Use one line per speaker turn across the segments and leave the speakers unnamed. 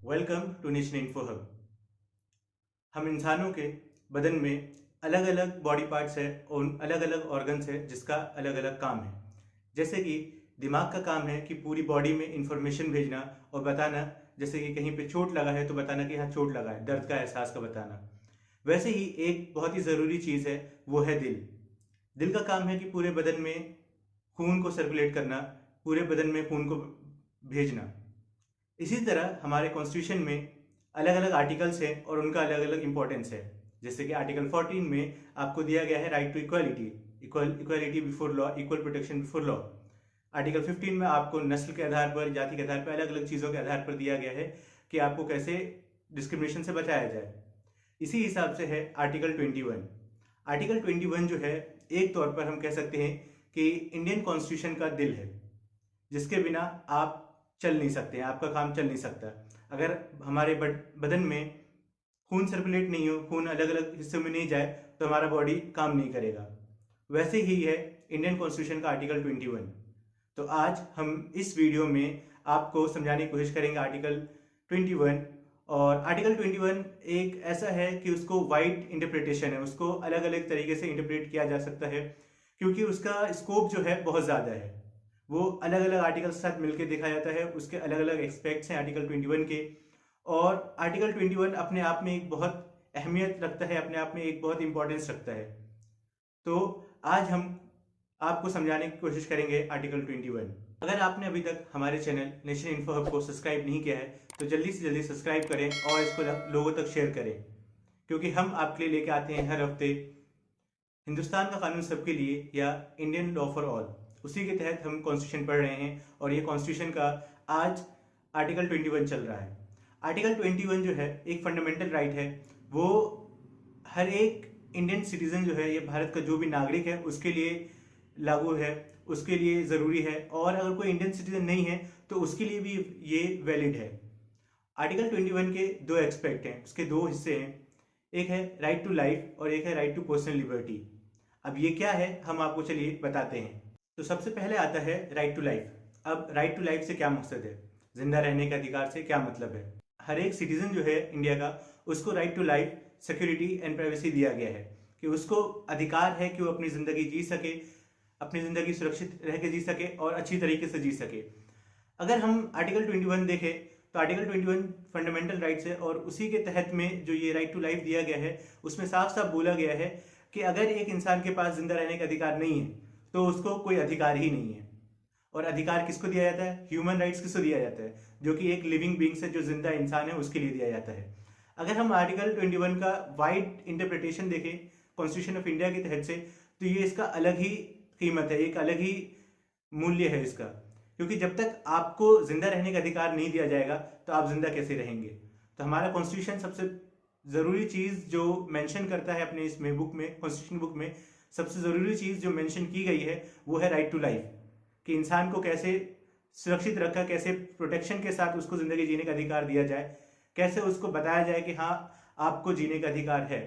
Welcome to Nation Info Hub. हम इंसानों के बदन में अलग अलग बॉडी पार्ट्स है और अलग अलग ऑर्गन्स है जिसका अलग अलग काम है। जैसे कि दिमाग का काम है कि पूरी बॉडी में इंफॉर्मेशन भेजना और बताना, जैसे कि कहीं पे चोट लगा है तो बताना कि हाँ चोट लगा है, दर्द का एहसास का बताना। वैसे ही एक बहुत ही ज़रूरी चीज़ है, वो है दिल। दिल का काम है कि पूरे बदन में खून को सर्कुलेट करना, पूरे बदन में खून को भेजना। इसी तरह हमारे कॉन्स्टिट्यूशन में अलग अलग आर्टिकल्स हैं और उनका अलग अलग इंपॉर्टेंस है। जैसे कि आर्टिकल 14 में आपको दिया गया है right to equality, equality before law, equal protection before law. Article 15 में आपको नस्ल के आधार पर, जाति के आधार पर, अलग अलग चीज़ों के आधार पर दिया गया है कि आपको कैसे डिस्क्रिमिनेशन से बचाया जाए। इसी हिसाब से है आर्टिकल 21। आर्टिकल 21 जो है, एक तौर पर हम कह सकते हैं कि इंडियन कॉन्स्टिट्यूशन का दिल है, जिसके बिना आप चल नहीं सकते हैं, आपका काम चल नहीं सकता। अगर हमारे बदन में खून सर्कुलेट नहीं हो, खून अलग अलग हिस्सों में नहीं जाए, तो हमारा बॉडी काम नहीं करेगा। वैसे ही है इंडियन कॉन्स्टिट्यूशन का आर्टिकल 21। तो आज हम इस वीडियो में आपको समझाने की कोशिश करेंगे आर्टिकल 21। और आर्टिकल 21 एक ऐसा है कि उसको वाइड इंटरप्रिटेशन है, उसको अलग अलग तरीके से इंटरप्रेट किया जा सकता है, क्योंकि उसका स्कोप जो है बहुत ज़्यादा है। वो अलग अलग आर्टिकल के साथ मिलकर देखा जाता है, उसके अलग अलग एस्पेक्ट्स हैं आर्टिकल 21 के। और आर्टिकल 21 अपने आप में एक बहुत अहमियत रखता है, अपने आप में एक बहुत इंपॉर्टेंस रखता है। तो आज हम आपको समझाने की कोशिश करेंगे आर्टिकल 21। अगर आपने अभी तक हमारे चैनल नेशन इन्फो हब को सब्सक्राइब नहीं किया है तो जल्दी से जल्दी सब्सक्राइब करें और इसको लोगों तक शेयर करें, क्योंकि हम आपके लिए लेके आते हैं हर हफ्ते हिंदुस्तान का कानून सबके लिए या इंडियन लॉ फॉर ऑल। उसी के तहत हम कॉन्स्टिट्यूशन पढ़ रहे हैं और ये कॉन्स्टिट्यूशन का आज आर्टिकल 21 चल रहा है। आर्टिकल 21 जो है एक फंडामेंटल राइट है। वो हर एक इंडियन सिटीजन जो है, ये भारत का जो भी नागरिक है उसके लिए लागू है, उसके लिए ज़रूरी है। और अगर कोई इंडियन सिटीजन नहीं है तो उसके लिए भी ये वैलिड है। आर्टिकल 21 के दो एक्सपेक्ट हैं, उसके दो हिस्से हैं। एक है राइट टू लाइफ और एक है राइट टू पर्सनल लिबर्टी। अब ये क्या है हम आपको चलिए बताते हैं। तो सबसे पहले आता है राइट टू लाइफ। अब राइट टू लाइफ से क्या मकसद है, जिंदा रहने के अधिकार से क्या मतलब है। हर एक सिटीजन जो है इंडिया का, उसको right to life, security and privacy दिया गया है कि उसको अधिकार है कि वो अपनी ज़िंदगी जी सके, अपनी ज़िंदगी सुरक्षित रह के जी सके और अच्छी तरीके से जी सके। अगर हम आर्टिकल 21 देखें तो आर्टिकल 21 फंडामेंटल राइट्स है और उसी के तहत में जो ये राइट टू लाइफ दिया गया है उसमें साफ साफ बोला गया है कि अगर एक इंसान के पास जिंदा रहने का अधिकार नहीं है तो उसको कोई अधिकार ही नहीं है। और अधिकार किसको दिया जाता है, ह्यूमन राइट्स किसको दिया जाता है, जो कि एक लिविंग बींग से जो जिंदा इंसान है उसके लिए दिया जाता है। अगर हम आर्टिकल 21 का वाइड इंटरप्रिटेशन देखें कॉन्स्टिट्यूशन ऑफ इंडिया के तहत से, तो ये इसका अलग ही कीमत है, एक अलग ही मूल्य है इसका। क्योंकि जब तक आपको जिंदा रहने का अधिकार नहीं दिया जाएगा तो आप जिंदा कैसे रहेंगे। तो हमारा कॉन्स्टिट्यूशन सबसे ज़रूरी चीज़ जो मेंशन करता है अपने इसमें बुक में, कॉन्स्टिट्यूशन बुक में सबसे ज़रूरी चीज़ जो मेंशन की गई है वो है राइट टू लाइफ, कि इंसान को कैसे सुरक्षित रखा, कैसे प्रोटेक्शन के साथ उसको ज़िंदगी जीने का अधिकार दिया जाए, कैसे उसको बताया जाए कि हाँ आपको जीने का अधिकार है।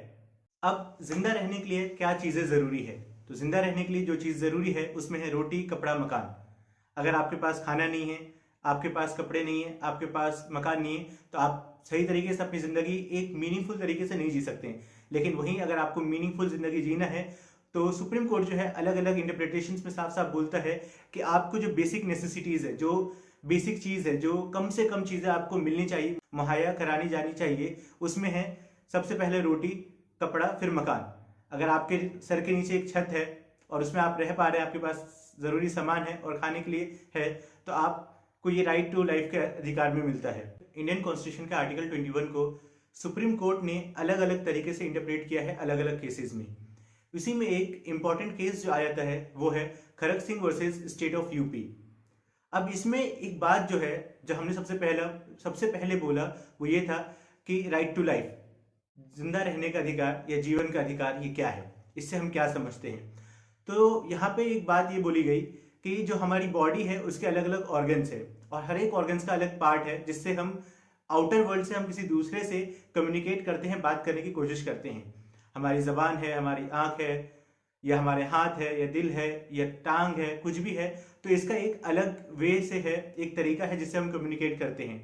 अब जिंदा रहने के लिए क्या चीज़ें ज़रूरी है, तो जिंदा रहने के लिए जो चीज़ ज़रूरी है उसमें है रोटी, कपड़ा, मकान। अगर आपके पास खाना नहीं है, आपके पास कपड़े नहीं है, आपके पास मकान नहीं है, तो आप सही तरीके से अपनी ज़िंदगी एक मीनिंगफुल तरीके से नहीं जी सकते हैं। लेकिन वहीं अगर आपको मीनिंगफुल ज़िंदगी जीना है तो सुप्रीम कोर्ट जो है अलग अलग इंटरप्रिटेशंस में साफ साफ बोलता है कि आपको जो बेसिक नेसेसिटीज़ है, जो बेसिक चीज़ है, जो कम से कम चीज़ें आपको मिलनी चाहिए, मुहैया करानी जानी चाहिए, उसमें है सबसे पहले रोटी, कपड़ा, फिर मकान। अगर आपके सर के नीचे एक छत है और उसमें आप रह पा रहे हैं, आपके पास ज़रूरी सामान है और खाने के लिए है, तो आपको ये राइट टू लाइफ के अधिकार में मिलता है। इंडियन कॉन्स्टिट्यूशन के आर्टिकल 21 को सुप्रीम कोर्ट ने अलग अलग तरीके से इंटरप्रेट किया है अलग अलग केसेस में। इसी में एक इंपॉर्टेंट केस जो आ जाता है वो है Khadag Singh versus state of UP. अब इसमें एक बात जो है, जो हमने सबसे पहले बोला वो ये था कि राइट टू लाइफ, जिंदा रहने का अधिकार या जीवन का अधिकार, ये क्या है, इससे हम क्या समझते हैं। तो यहाँ पे एक बात ये बोली गई कि जो हमारी बॉडी है उसके अलग अलग ऑर्गन्स है और हर एक ऑर्गन्स का अलग पार्ट है, जिससे हम आउटर वर्ल्ड से हम किसी दूसरे से कम्युनिकेट करते हैं, बात करने की कोशिश करते हैं। हमारी जबान है, हमारी आंख है, या हमारे हाथ है, या दिल है, या टांग है, कुछ भी है, तो इसका एक अलग वे से है, एक तरीका है जिससे हम कम्युनिकेट करते हैं।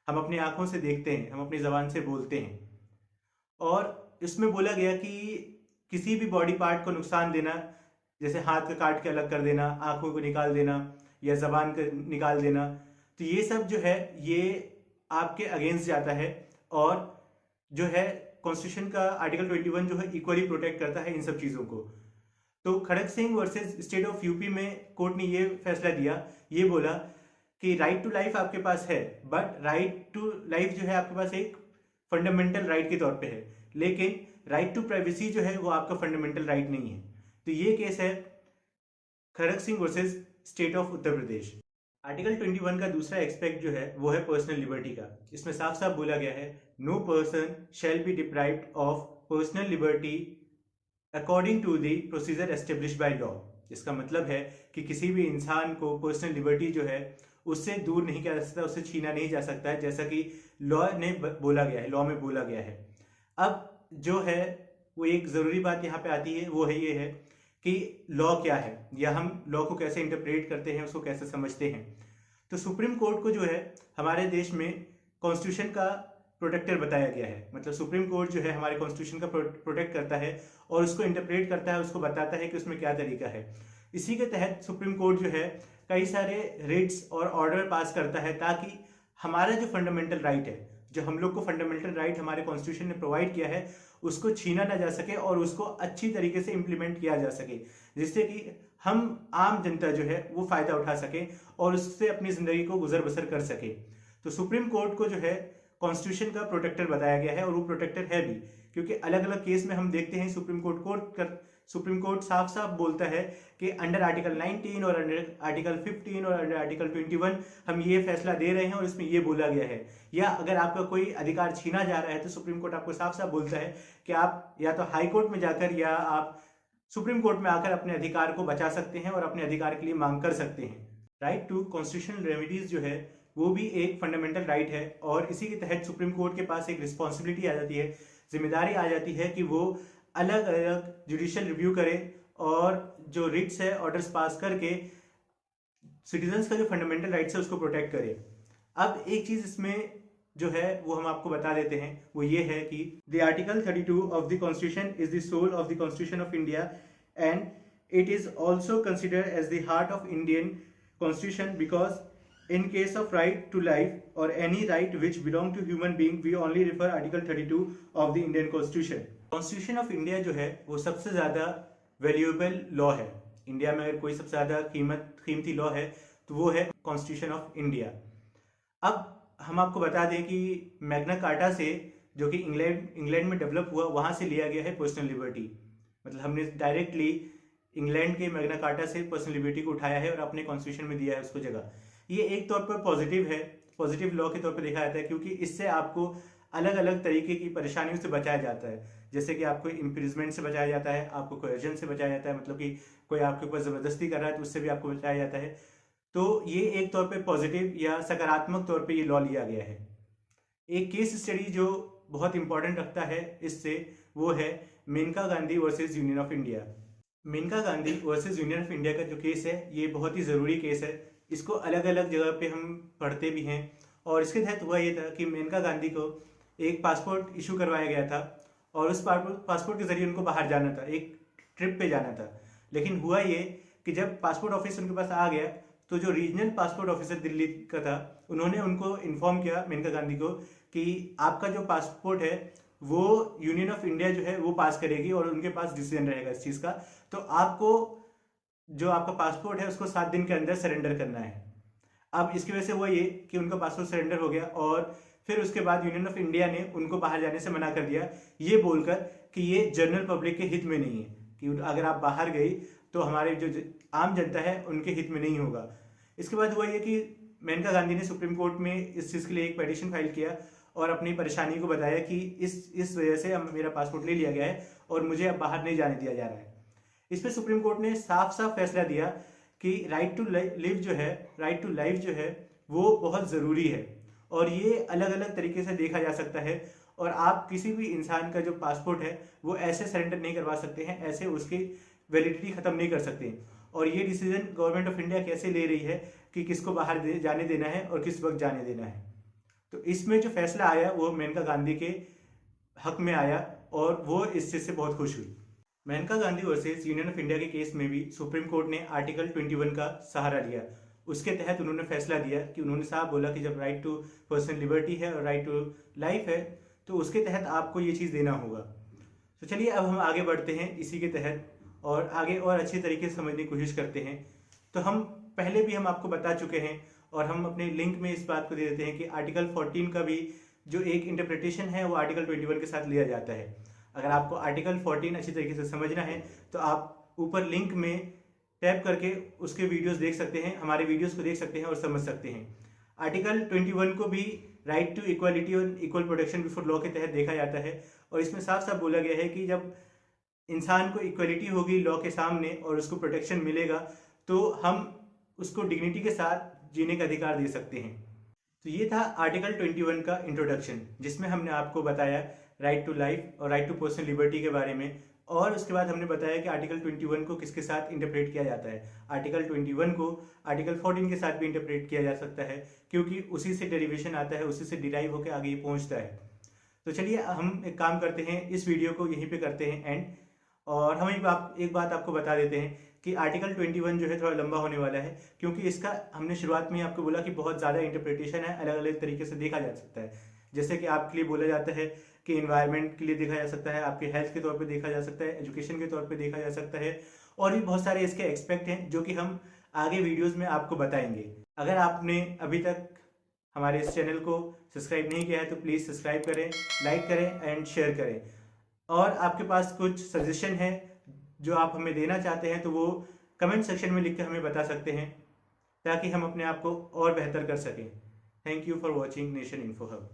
हम अपनी आंखों से देखते हैं, हम अपनी ज़बान से बोलते हैं। और इसमें बोला गया कि किसी भी बॉडी पार्ट को नुकसान देना, जैसे हाथ का काट के अलग कर देना, आंखों को निकाल देना या जबान को निकाल देना, तो ये सब जो है ये आपके अगेंस्ट जाता है। और जो है कॉन्स्टिट्यूशन का आर्टिकल 21 जो है इक्वली प्रोटेक्ट करता है इन सब चीज़ों को। तो Khadag Singh versus state of UP में कोर्ट ने ये फैसला दिया, ये बोला कि राइट टू लाइफ आपके पास है, बट राइट टू लाइफ जो है आपके पास एक फंडामेंटल राइट के तौर पे है, लेकिन राइट टू प्राइवेसी जो है वो आपका फंडामेंटल राइट नहीं है। तो ये केस है Khadag Singh versus state of Uttar Pradesh. Article 21 का दूसरा एक्सपेक्ट जो है वो है पर्सनल लिबर्टी का। इसमें साफ साफ बोला गया है, no person shall be deprived of personal liberty according to the procedure establish by law. इसका मतलब है कि किसी भी इंसान को पर्सनल लिबर्टी जो है उससे दूर नहीं किया जा सकता, उससे छीना नहीं जा सकता है, जैसा कि लॉ ने बोला गया है, लॉ में बोला गया है। अब जो है वो एक ज़रूरी बात यहाँ पे आती है, वो है ये है कि लॉ क्या है या हम लॉ को कैसे इंटरप्रेट करते हैं, उसको कैसे समझते हैं। तो सुप्रीम कोर्ट को जो है हमारे देश में कॉन्स्टिट्यूशन का प्रोटेक्टर बताया गया है। मतलब सुप्रीम कोर्ट जो है हमारे कॉन्स्टिट्यूशन का प्रोटेक्ट करता है और उसको इंटरप्रेट करता है, उसको बताता है कि उसमें क्या तरीका है। इसी के तहत सुप्रीम कोर्ट जो है कई सारे रिट्स और ऑर्डर पास करता है ताकि हमारा जो फंडामेंटल राइट है, जो हम लोग को फंडामेंटल राइट हमारे कॉन्स्टिट्यूशन ने प्रोवाइड किया है, उसको छीना ना जा सके और उसको अच्छी तरीके से इम्प्लीमेंट किया जा सके, जिससे कि हम आम जनता जो है वो फायदा उठा सके और उससे अपनी जिंदगी को गुजर बसर कर सके। तो सुप्रीम कोर्ट को जो है कॉन्स्टिट्यूशन का प्रोटेक्टर बताया गया है और वो प्रोटेक्टर है भी, क्योंकि अलग अलग केस में हम देखते हैं सुप्रीम कोर्ट साफ साफ बोलता है कि अंडर आर्टिकल 19 और अंडर आर्टिकल 15 और अंडर आर्टिकल 21 हम ये फैसला दे रहे हैं और इसमें ये बोला गया है। या अगर आपका कोई अधिकार छीना जा रहा है तो सुप्रीम कोर्ट आपको साफ साफ बोलता है कि आप या तो हाई कोर्ट में जाकर या आप सुप्रीम कोर्ट में आकर अपने अधिकार को बचा सकते हैं और अपने अधिकार के लिए मांग कर सकते हैं। राइट टू कॉन्स्टिट्यूशनल रेमेडीज जो है वो भी एक फंडामेंटल राइट है और इसी के तहत सुप्रीम कोर्ट के पास एक रिस्पॉन्सिबिलिटी आ जाती है, जिम्मेदारी आ जाती है कि वो अलग अलग जुडिशियल रिव्यू करे और जो रिट्स है ऑर्डर्स पास करके सिटीजन्स का जो फंडामेंटल राइट्स है उसको प्रोटेक्ट करे। अब एक चीज इसमें जो है वो हम आपको बता देते हैं, वो ये है कि the article 32 of the constitution is the soul of the constitution of India and it is also considered as the heart of Indian constitution because in case of right to life or any right which belong to human being we only refer article 32 of the Indian Constitution। Constitution of India जो है वो सबसे ज़्यादा valuable law है। India में अगर कोई सबसे ज़्यादा कीमती लॉ है तो वो है कॉन्स्टिट्यूशन ऑफ इंडिया। अब हम आपको बता दें कि मैग्ना कार्टा से, जो कि इंग्लैंड में डेवलप हुआ, वहाँ से लिया गया है पर्सनल लिबर्टी। मतलब हमने डायरेक्टली इंग्लैंड के मैग्ना कार्टा से पर्सनल लिबर्टी को उठाया है और अपने कॉन्स्टिट्यूशन में दिया है उसको जगह। ये एक तौर पर पॉजिटिव है, पॉजिटिव लॉ के तौर पर देखा जाता है, क्योंकि इससे आपको अलग अलग तरीके की परेशानियों से बचाया जाता है। जैसे कि आपको इम्प्रिजमेंट से बचाया जाता है, आपको कोएर्जन से बचाया जाता है, मतलब कि कोई आपके ऊपर ज़बरदस्ती कर रहा है तो उससे भी आपको बचाया जाता है। तो ये एक तौर पे पॉजिटिव या सकारात्मक तौर पे ये लॉ लिया गया है। एक केस स्टडी जो बहुत इंपॉर्टेंट रखता है इससे, वो है Menaka Gandhi versus Union of India. Menaka Gandhi versus Union of India का जो केस है ये बहुत ही ज़रूरी केस है। इसको अलग अलग जगह पे हम पढ़ते भी हैं और इसके तहत हुआ ये था कि मेनका गांधी को एक पासपोर्ट इशू करवाया गया था और उस पासपोर्ट के जरिए उनको बाहर जाना था, एक ट्रिप पे जाना था। लेकिन हुआ ये कि जब पासपोर्ट ऑफिस उनके पास आ गया तो जो रीजनल पासपोर्ट ऑफिसर दिल्ली का था, उन्होंने उनको इन्फॉर्म किया मेनका गांधी को कि आपका जो पासपोर्ट है वो यूनियन ऑफ इंडिया जो है वो पास करेगी और उनके पास डिसीजन रहेगा इस चीज़ का, तो आपको जो आपका पासपोर्ट है उसको 7 दिन के अंदर सरेंडर करना है। अब इसकी वजह से हुआ ये कि उनका पासपोर्ट सरेंडर हो गया और फिर उसके बाद यूनियन ऑफ इंडिया ने उनको बाहर जाने से मना कर दिया, ये बोलकर कि ये जनरल पब्लिक के हित में नहीं है, कि अगर आप बाहर गई तो हमारे जो आम जनता है उनके हित में नहीं होगा। इसके बाद हुआ ये कि मेनका गांधी ने सुप्रीम कोर्ट में इस चीज़ के लिए एक पिटीशन फाइल किया और अपनी परेशानी को बताया कि इस वजह से मेरा पासपोर्ट ले लिया गया है और मुझे अब बाहर नहीं जाने दिया जा रहा है। इस पर सुप्रीम कोर्ट ने साफ साफ फैसला दिया कि राइट टू लाइफ जो है वो बहुत ज़रूरी है और ये अलग अलग तरीके से देखा जा सकता है और आप किसी भी इंसान का जो पासपोर्ट है वो ऐसे सरेंडर नहीं करवा सकते हैं, ऐसे उसकी वैलिडिटी ख़त्म नहीं कर सकते। और ये डिसीजन गवर्नमेंट ऑफ इंडिया कैसे ले रही है कि किसको बाहर जाने देना है और किस वक्त जाने देना है। तो इसमें जो फैसला आया वो मेनका गांधी के हक में आया और वो इस चीज़ से बहुत खुश हुई। Menaka Gandhi versus Union of India के केस में भी सुप्रीम कोर्ट ने आर्टिकल 21 का सहारा लिया। उसके तहत उन्होंने फैसला दिया कि उन्होंने साफ बोला कि जब राइट टू पर्सनल लिबर्टी है और राइट टू लाइफ है तो उसके तहत आपको ये चीज़ देना होगा। तो चलिए अब हम आगे बढ़ते हैं इसी के तहत और आगे और अच्छे तरीके से समझने की कोशिश करते हैं। तो हम पहले भी हम आपको बता चुके हैं और हम अपने लिंक में इस बात को दे देते हैं कि आर्टिकल 14 का भी जो एक इंटरप्रिटेशन है वो आर्टिकल 21 के साथ लिया जाता है। अगर आपको आर्टिकल 14 अच्छी तरीके से समझना है तो आप ऊपर लिंक में टैप करके उसके वीडियोस देख सकते हैं, हमारे वीडियोस को देख सकते हैं और समझ सकते हैं। आर्टिकल 21 को भी राइट टू इक्वालिटी और इक्वल प्रोटेक्शन बिफोर लॉ के तहत देखा जाता है और इसमें साफ साफ बोला गया है कि जब इंसान को इक्वलिटी होगी लॉ के सामने और उसको प्रोटेक्शन मिलेगा तो हम उसको डिग्निटी के साथ जीने का अधिकार दे सकते हैं। तो ये था आर्टिकल 21 का इंट्रोडक्शन, जिसमें हमने आपको बताया राइट टू लाइफ और राइट टू पर्सनल लिबर्टी के बारे में और उसके बाद हमने बताया कि आर्टिकल 21 को किसके साथ इंटरप्रेट किया जाता है। आर्टिकल 21 को आर्टिकल 14 के साथ भी इंटरप्रेट किया जा सकता है क्योंकि उसी से डेरिवेशन आता है, उसी से डिराइव होकर आगे ये पहुंचता है। तो चलिए हम एक काम करते हैं, इस वीडियो को यहीं पे करते हैं एंड, और हम एक बात आपको बता देते हैं कि आर्टिकल 21 जो है थोड़ा लंबा होने वाला है क्योंकि इसका हमने शुरुआत में आपको बोला कि बहुत ज़्यादा इंटरप्रिटेशन है, अलग अलग तरीके से देखा जा सकता है। जैसे कि आपके लिए बोला जाता है कि इन्वायरमेंट के लिए देखा जा सकता है, आपके हेल्थ के तौर पे देखा जा सकता है, एजुकेशन के तौर पे देखा जा सकता है और भी बहुत सारे इसके एक्सपेक्ट हैं जो कि हम आगे वीडियोस में आपको बताएंगे। अगर आपने अभी तक हमारे इस चैनल को सब्सक्राइब नहीं किया है तो प्लीज़ सब्सक्राइब करें, लाइक करें एंड शेयर करें। और आपके पास कुछ सजेशन है जो आप हमें देना चाहते हैं तो वो कमेंट सेक्शन में लिख के हमें बता सकते हैं ताकि हम अपने आप को और बेहतर कर सकें। Thank you for watching nation Info hub.